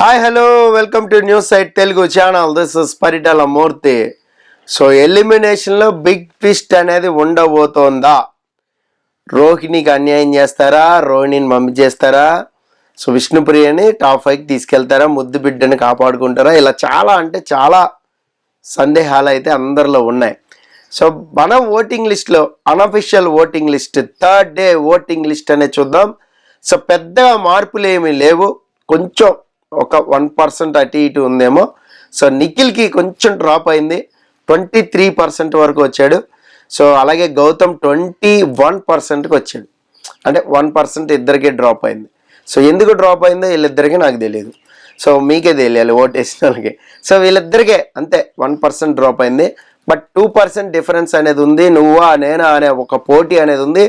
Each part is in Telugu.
Hi hello welcome to news site Telugu channel. This is Paritala Murthy. So ఎలిమినేషన్లో బిగ్ ట్విస్ట్ అనేది ఉండబోతోందా? రోహిణికి అన్యాయం చేస్తారా? రోహిణిని పంపించేస్తారా? సో విష్ణుప్రియని టాప్ 5కి తీసుకెళ్తారా? ముద్దు బిడ్డని కాపాడుకుంటారా? ఇలా చాలా సందేహాలు అయితే అందరిలో ఉన్నాయి. సో మన ఓటింగ్ లిస్ట్లో unofficial voting list, third day voting list అనేది చూద్దాం. సో పెద్దగా మార్పులు ఏమీ లేవు, కొంచెం ఒక 1% అటు ఇటు ఉందేమో. సో నిఖిల్కి కొంచెం డ్రాప్ అయింది, 23% వరకు వచ్చాడు. సో అలాగే గౌతమ్ 21%కి వచ్చాడు, అంటే 1% ఇద్దరికీ డ్రాప్ అయింది. సో ఎందుకు డ్రాప్ అయిందో వీళ్ళిద్దరికీ నాకు తెలియదు, సో మీకే తెలియాలి ఓటేసిన వాళ్ళకి. సో వీళ్ళిద్దరికే అంతే 1% డ్రాప్ అయింది. బట్ 2% డిఫరెన్స్ అనేది ఉంది, నువ్వా నేనా అనే ఒక పోటీ అనేది ఉంది.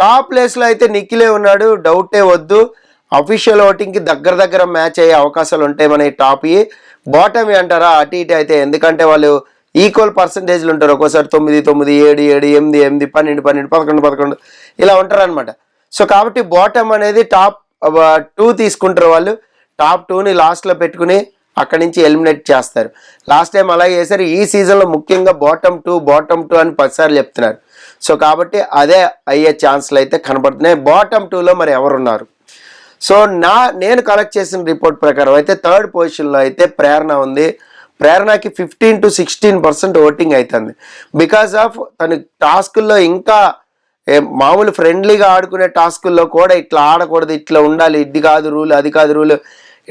టాప్ ప్లేస్లో అయితే నిఖిలే ఉన్నాడు, డౌటే వద్దు. అఫీషియల్ ఓటింగ్కి దగ్గర మ్యాచ్ అయ్యే అవకాశాలు ఉంటాయి మన టాప్. బాటమ్ అంటారా అటు ఇటు అయితే, ఎందుకంటే వాళ్ళు ఈక్వల్ పర్సంటేజ్లు ఉంటారు. ఒక్కోసారి 9, 9, 7, 7, 8, 8, 12, 12, 11, 11 ఇలా ఉంటారు అనమాట. సో కాబట్టి బాటమ్ అనేది టాప్ 2 తీసుకుంటారు వాళ్ళు. టాప్ 2ని లాస్ట్లో పెట్టుకుని అక్కడి నుంచి ఎలిమినేట్ చేస్తారు. లాస్ట్ టైం అలాగే చేశారు. ఈ సీజన్లో ముఖ్యంగా బాటమ్ 2 అని 10 సార్లు చెప్తున్నారు. సో కాబట్టి అదే అయ్యే ఛాన్స్లు అయితే కనపడుతున్నాయి. బాటమ్ 2లో మరి ఎవరున్నారు? సో నేను కలెక్ట్ చేసిన రిపోర్ట్ ప్రకారం అయితే థర్డ్ పొజిషన్లో అయితే ప్రేరణ ఉంది. ప్రేరణకి 15 to 16% ఓటింగ్ అవుతుంది. బికాస్ ఆఫ్ తన టాస్కుల్లో ఇంకా మామూలు ఫ్రెండ్లీగా ఆడుకునే టాస్కుల్లో కూడా ఇట్లా ఆడకూడదు, ఇట్లా ఉండాలి, ఇది కాదు రూల్, అది కాదు రూల్,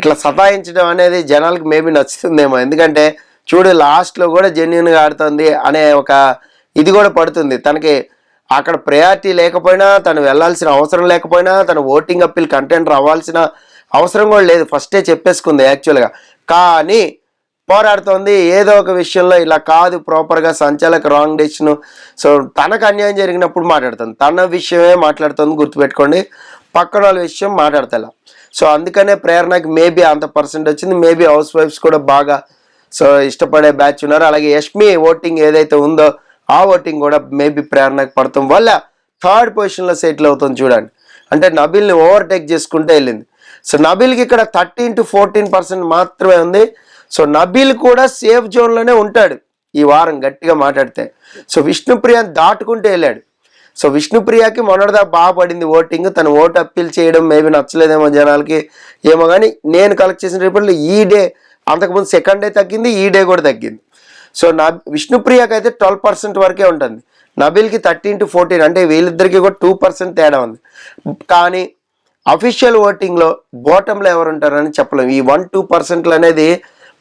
ఇట్లా సతాయించడం అనేది జనాలకు మేబీ నచ్చుతుందేమో. ఎందుకంటే చూడు లాస్ట్లో కూడా జెన్యున్గా ఆడుతుంది అనే ఒక ఇది కూడా పడుతుంది తనకి. అక్కడ ప్రయారిటీ లేకపోయినా, తను వెళ్లాల్సిన అవసరం లేకపోయినా, తను ఓటింగ్ అప్పీల్ కంటెంట్ అవ్వాల్సిన అవసరం కూడా లేదు, ఫస్టే చెప్పేసుకుంది యాక్చువల్గా. కానీ పోరాడుతోంది ఏదో ఒక విషయంలో, ఇలా కాదు ప్రాపర్గా సంచాలక రాంగ్ డెసిషన్. సో తనకు అన్యాయం జరిగినప్పుడు మాట్లాడుతుంది, తన విషయమే మాట్లాడుతుంది, గుర్తుపెట్టుకోండి. పక్కన వాళ్ళ విషయం మాట్లాడతా. సో అందుకనే ప్రేరణకి మేబీ అంత పర్సెంట్ వచ్చింది. మేబీ హౌస్ వైఫ్స్ కూడా బాగా సో ఇష్టపడే బ్యాచ్ ఉన్నారు. అలాగే యష్మి ఓటింగ్ ఏదైతే ఉందో ఆ ఓటింగ్ కూడా మేబీ ప్రేరణకు పడటం వల్ల థర్డ్ పొజిషన్లో సెటిల్ అవుతుంది చూడండి. అంటే నబిల్ని ఓవర్టేక్ చేసుకుంటే వెళ్ళింది. సో నబిల్కి ఇక్కడ 13 to 14% మాత్రమే ఉంది. సో నబిల్ కూడా సేఫ్ జోన్లోనే ఉంటాడు ఈ వారం గట్టిగా మాట్లాడితే. సో విష్ణుప్రియని దాటుకుంటూ వెళ్ళాడు. సో విష్ణుప్రియకి మొన్నటిదా బాగా పడింది ఓటింగ్. తను ఓటు అప్పీల్ చేయడం మేబీ నచ్చలేదేమో జనాలకి ఏమో, కానీ నేను కలెక్ట్ చేసిన రిపోర్ట్లో ఈ డే అంతకుముందు సెకండ్ డే తగ్గింది, ఈ డే కూడా తగ్గింది. సో విష్ణుప్రియకి అయితే 12% వరకే ఉంటుంది, నబిల్కి 13 to 14, అంటే వీళ్ళిద్దరికీ కూడా 2% తేడా ఉంది. కానీ అఫీషియల్ ఓటింగ్లో బాటంలో ఎవరు ఉంటారని చెప్పలేము. ఈ 1-2% అనేది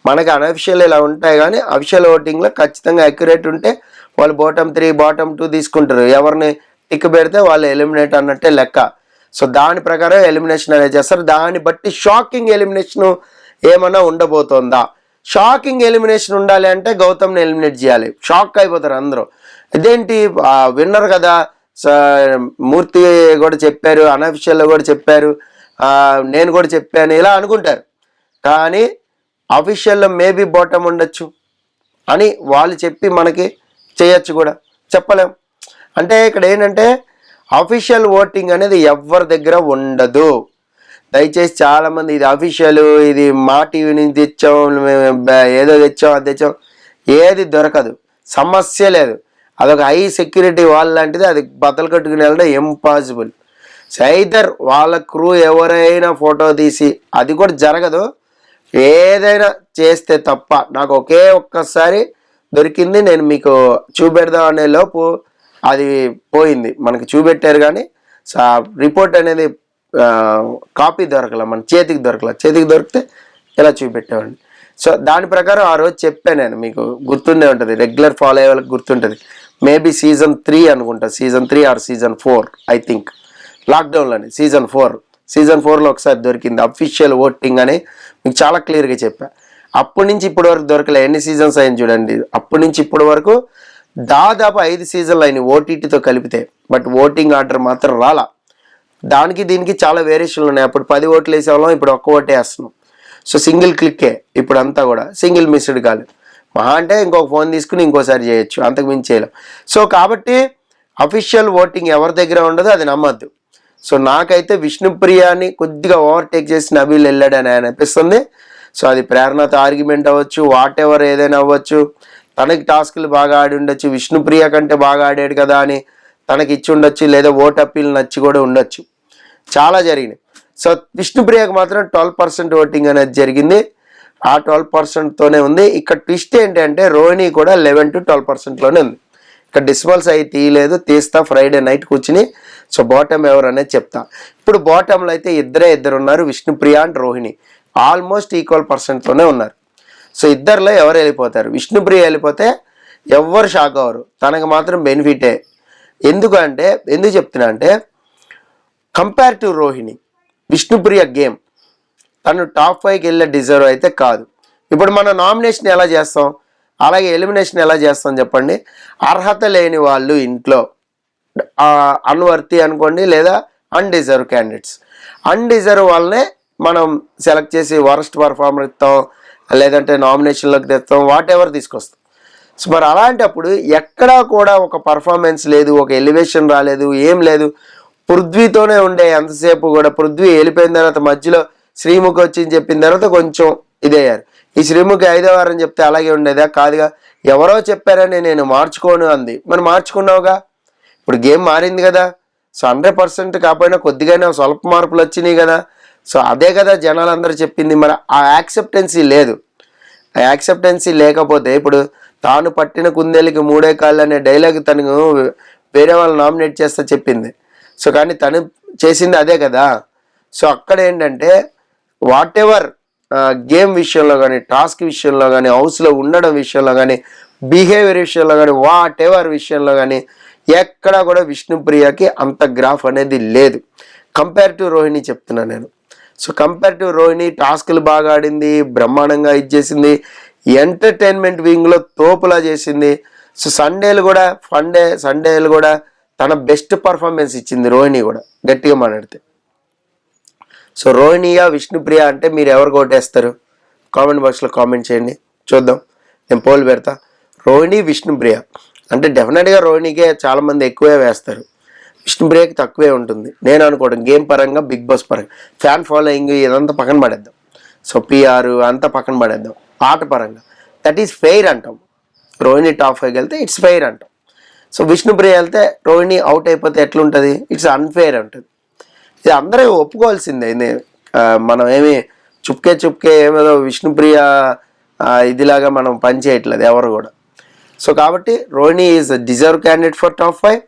మనకి అనఫిషియల్ ఇలా ఉంటాయి, కానీ అఫీషియల్ ఓటింగ్లో ఖచ్చితంగా అక్యురేట్ ఉంటే వాళ్ళు బాటమ్ 3, బాటమ్ 2 తీసుకుంటారు. ఎవరిని టిక్ పెడితే వాళ్ళు ఎలిమినేట్ అన్నట్టే లెక్క. సో దాని ప్రకారం ఎలిమినేషన్ అనేది చేస్తారు. దాన్ని బట్టి షాకింగ్ ఎలిమినేషన్ ఏమన్నా ఉండబోతోందా? షాకింగ్ ఎలిమినేషన్ ఉండాలి అంటే గౌతమ్ని ఎలిమినేట్ చేయాలి. షాక్ అయిపోతారు అందరూ, ఇదేంటి విన్నర్ కదా, మూర్తి కూడా చెప్పారు, అనఫిషియల్లో కూడా చెప్పారు, నేను కూడా చెప్పాను ఇలా అనుకుంటారు. కానీ అఫీషియల్లో మేబీ బాటమ్ ఉండొచ్చు అని వాళ్ళు చెప్పి మనకి చేయొచ్చు కూడా, చెప్పలేం. అంటే ఇక్కడ ఏంటంటే అఫీషియల్ ఓటింగ్ అనేది ఎవరి దగ్గర ఉండదు. దయచేసి చాలామంది ఇది అఫీషియల్, ఇది మా టీవీ నుంచి తెచ్చాం, ఏదో తెచ్చాం, అది తెచ్చాం, ఏది దొరకదు, సమస్య లేదు. అదొక హై సెక్యూరిటీ వాల్ లాంటిది, అది బద్దలు కట్టుకుని వెళ్ళడం ఇంపాసిబుల్. సైదర్ వాళ్ళ క్రూ ఎవరైనా ఫోటో తీసి, అది కూడా జరగదు, ఏదైనా చేస్తే తప్ప. నాకు ఒక్కసారి దొరికింది, నేను మీకు చూపెడదాం అనే లోపు అది పోయింది. మనకి చూపెట్టారు కానీ రిపోర్ట్ అనేది కాపీ దొరకలే, మన చేతికి దొరికితే ఇలా చూపెట్టేవాడిని. సో దాని ప్రకారం ఆ రోజు చెప్పాను నేను, మీకు గుర్తుండే ఉంటుంది, రెగ్యులర్ ఫాలో అయ్యే వాళ్ళకి గుర్తుంటుంది. మేబీ సీజన్ 3 అనుకుంటా, season 3 or season 4 I think, లాక్డౌన్లోని సీజన్ 4లో ఒకసారి దొరికింది అఫీషియల్ ఓటింగ్ అని మీకు చాలా క్లియర్గా చెప్పా. అప్పటి నుంచి ఇప్పటి వరకు దొరకలే. ఎన్ని సీజన్స్ అయింది చూడండి, అప్పటి నుంచి ఇప్పటి వరకు దాదాపు 5 సీజన్లు అయినాయి ఓటీటీతో కలిపితే. బట్ ఓటింగ్ ఆర్డర్ మాత్రం రాలా. దానికి దీనికి చాలా వేరియేషన్లు ఉన్నాయి. అప్పుడు 10 ఓట్లు వేసేవాళ్ళం, ఇప్పుడు 1 ఓటే వేస్తున్నాం. సో సింగిల్ క్లిక్కే ఇప్పుడు అంతా కూడా, సింగిల్ మిస్డ్ కాల్, మహా అంటే ఇంకొక ఫోన్ తీసుకుని ఇంకోసారి చేయొచ్చు, అంతకు మించి చేయలేం. సో కాబట్టి అఫీషియల్ ఓటింగ్ ఎవరి దగ్గర ఉండదు, అది నమ్మద్దు. సో నాకైతే విష్ణుప్రియని కొద్దిగా ఓవర్టేక్ చేసి నబీల్ వెళ్ళాడని అనిపిస్తుంది. సో అది ప్రేరణతో ఆర్గ్యుమెంట్ అవ్వచ్చు, వాట్ ఎవర్ ఏదైనా అవ్వచ్చు. తనకి టాస్క్లు బాగా ఆడి ఉండొచ్చు, విష్ణుప్రియ కంటే బాగా ఆడాడు కదా అని తనకి ఇచ్చి ఉండొచ్చు, లేదా ఓట్ అప్పీల్ నచ్చి కూడా ఉండొచ్చు. చాలా జరిగినాయి. సో విష్ణుప్రియకు మాత్రం 12% ఓటింగ్ అనేది జరిగింది. ఆ 12%తోనే ఉంది. ఇక్కడ ట్విస్ట్ ఏంటంటే రోహిణి కూడా 11 to 12%లోనే ఉంది. ఇక్కడ డిస్మల్స్ అయి తీయలేదు, తీస్తా ఫ్రైడే నైట్ కూర్చుని. సో బాటమ్ ఎవరు అనేది చెప్తా. ఇప్పుడు బాటంలో అయితే ఇద్దరు ఉన్నారు, Vishnupriya and Rohini. Almost equal పర్సెంట్తోనే ఉన్నారు. సో ఇద్దరిలో ఎవరు వెళ్ళిపోతారు? విష్ణుప్రియ వెళ్ళిపోతే ఎవ్వరు షాక్ అవ్వరు, తనకు మాత్రం బెనిఫిటే. ఎందుకు చెప్తున్నా అంటే compare to Rohini, Vishnupriya game తను టాప్ 5కి వెళ్ళే డిజర్వ్ అయితే కాదు. ఇప్పుడు మనం నామినేషన్ ఎలా చేస్తాం, అలాగే ఎలిమినేషన్ ఎలా చేస్తాం చెప్పండి? అర్హత లేని వాళ్ళు ఇంట్లో అన్వర్తి అనుకోండి, లేదా అన్డిజర్వ్ క్యాండిడేట్స్. అన్డిజర్వ్ వాళ్ళనే మనం సెలెక్ట్ చేసి వరస్ట్ పర్ఫార్మర్ ఇస్తాం, లేదంటే నామినేషన్లోకి తెస్తాం, వాట్ ఎవర్ తీసుకొస్తాం. సో మరి అలాంటప్పుడు ఎక్కడా కూడా ఒక పర్ఫార్మెన్స్ లేదు, ఒక ఎలివేషన్ రాలేదు, ఏం లేదు. పృథ్వీతోనే ఉండే ఎంతసేపు కూడా. పృథ్వీ వెళ్ళిపోయిన తర్వాత మధ్యలో శ్రీముఖి వచ్చి చెప్పిన తర్వాత కొంచెం ఇదయ్యారు. ఈ శ్రీముఖి 5వ వారం చెప్తే అలాగే ఉండేదా? కాదుగా. ఎవరో చెప్పారని నేను మార్చుకోను అంది, మరి మార్చుకున్నావుగా. ఇప్పుడు గేమ్ మారింది కదా. సో 100% కాకపోయినా కొద్దిగానే స్వల్ప మార్పులు వచ్చినాయి కదా. సో అదే కదా జనాలందరూ చెప్పింది. మరి ఆ యాక్సెప్టెన్సీ లేదు. ఆ యాక్సెప్టెన్సీ లేకపోతే ఇప్పుడు తాను పట్టిన కుందేలకి 3 కాళ్ళు అనే డైలాగ్ తనకు వేరే వాళ్ళు నామినేట్ చేస్తే చెప్పింది. సో కానీ తను చేసింది అదే కదా. సో అక్కడ ఏంటంటే వాట్ ఎవర్ గేమ్ విషయంలో కానీ, టాస్క్ విషయంలో కానీ, హౌస్లో ఉండడం విషయంలో కానీ, బిహేవియర్ విషయంలో కానీ, వాట్ ఎవర్ విషయంలో కానీ ఎక్కడా కూడా విష్ణుప్రియకి అంత గ్రాఫ్ అనేది లేదు. కంపేర్ టు రోహిణి చెప్తున్నా నేను. సో కంపేర్ టు రోహిణి టాస్క్లు బాగా ఆడింది, బ్రహ్మాండంగా ఇచ్చేసింది, ఎంటర్టైన్మెంట్ వింగ్లో తోపులా చేసింది. సో సండేలు కూడా తన బెస్ట్ పర్ఫార్మెన్స్ ఇచ్చింది రోహిణి కూడా, గట్టిగా మాట్లాడితే. సో రోహిణియా విష్ణుప్రియ అంటే మీరు ఎవరు కొట్టేస్తారు? కామెంట్ బాక్స్లో కామెంట్ చేయండి, చూద్దాం. నేను పోల్ పెడతా. రోహిణి విష్ణుప్రియ అంటే డెఫినెట్గా రోహిణికే చాలామంది ఎక్కువే వేస్తారు, విష్ణుప్రియకి తక్కువే ఉంటుంది నేను అనుకోవడం. గేమ్ పరంగా, బిగ్ బాస్ పరంగా, ఫ్యాన్ ఫాలోయింగ్ ఇదంతా పక్కన పడేద్దాం. సో పిఆర్ అంతా పక్కన పడేద్దాం. ఆట పరంగా దట్ ఈస్ ఫెయిర్ అంటాం. రోహిణి టాప్ 5కి వెళ్తే ఇట్స్ ఫెయిర్ అంటాం. సో విష్ణుప్రియ వెళ్తే రోహిణి అవుట్ అయిపోతే ఎట్లుంటుంది? ఇట్స్ అన్ఫెయిర్ ఉంటుంది. ఇది అందరూ ఒప్పుకోవాల్సిందే. మనం ఏమి చుప్కే ఏమేదో విష్ణుప్రియ ఇదిలాగా మనం పని చేయట్లేదు ఎవరు కూడా. సో కాబట్టి Rohini is deserve candidate for top 5.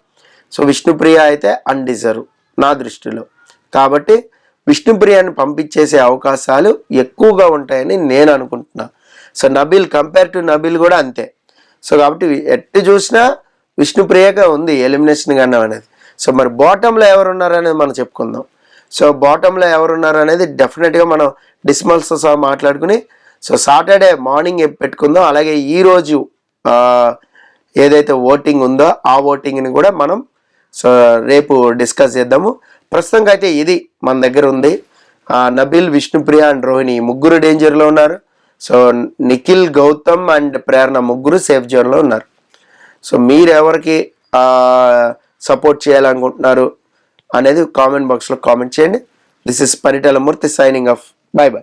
So Vishnupriya అయితే అన్డిజర్వ్ నా దృష్టిలో. కాబట్టి విష్ణుప్రియని పంపించేసే అవకాశాలు ఎక్కువగా ఉంటాయని నేను అనుకుంటున్నా. So Nabeel, compare to Nabeel కూడా అంతే. సో కాబట్టి ఎట్టు చూసినా విష్ణుప్రియగా ఉంది ఎలిమినేషన్ కానీ అనేది. సో మరి బాటంలో ఎవరున్నారు అనేది మనం చెప్పుకుందాం. సో బాటంలో ఎవరున్నారు అనేది డెఫినెట్గా మనం డిస్మల్స్తో సహా మాట్లాడుకుని సో సాటర్డే మార్నింగ్ పెట్టుకుందాం. అలాగే ఈరోజు ఏదైతే ఓటింగ్ ఉందో ఆ ఓటింగ్ని కూడా మనం సో రేపు డిస్కస్ చేద్దాము. ప్రస్తుతానికి అయితే ఇది మన దగ్గర ఉంది. నబీల్, విష్ణుప్రియ అండ్ రోహిణి ముగ్గురు డేంజర్లో ఉన్నారు. సో నిఖిల్, గౌతమ్ అండ్ ప్రేరణ ముగ్గురు సేఫ్ జోన్లో ఉన్నారు. సో మీరు ఎవరికి సపోర్ట్ చేయాలనుకుంటున్నారు అనేది కామెంట్ బాక్స్లో కామెంట్ చేయండి. This is Paritala Murthy signing off. By by.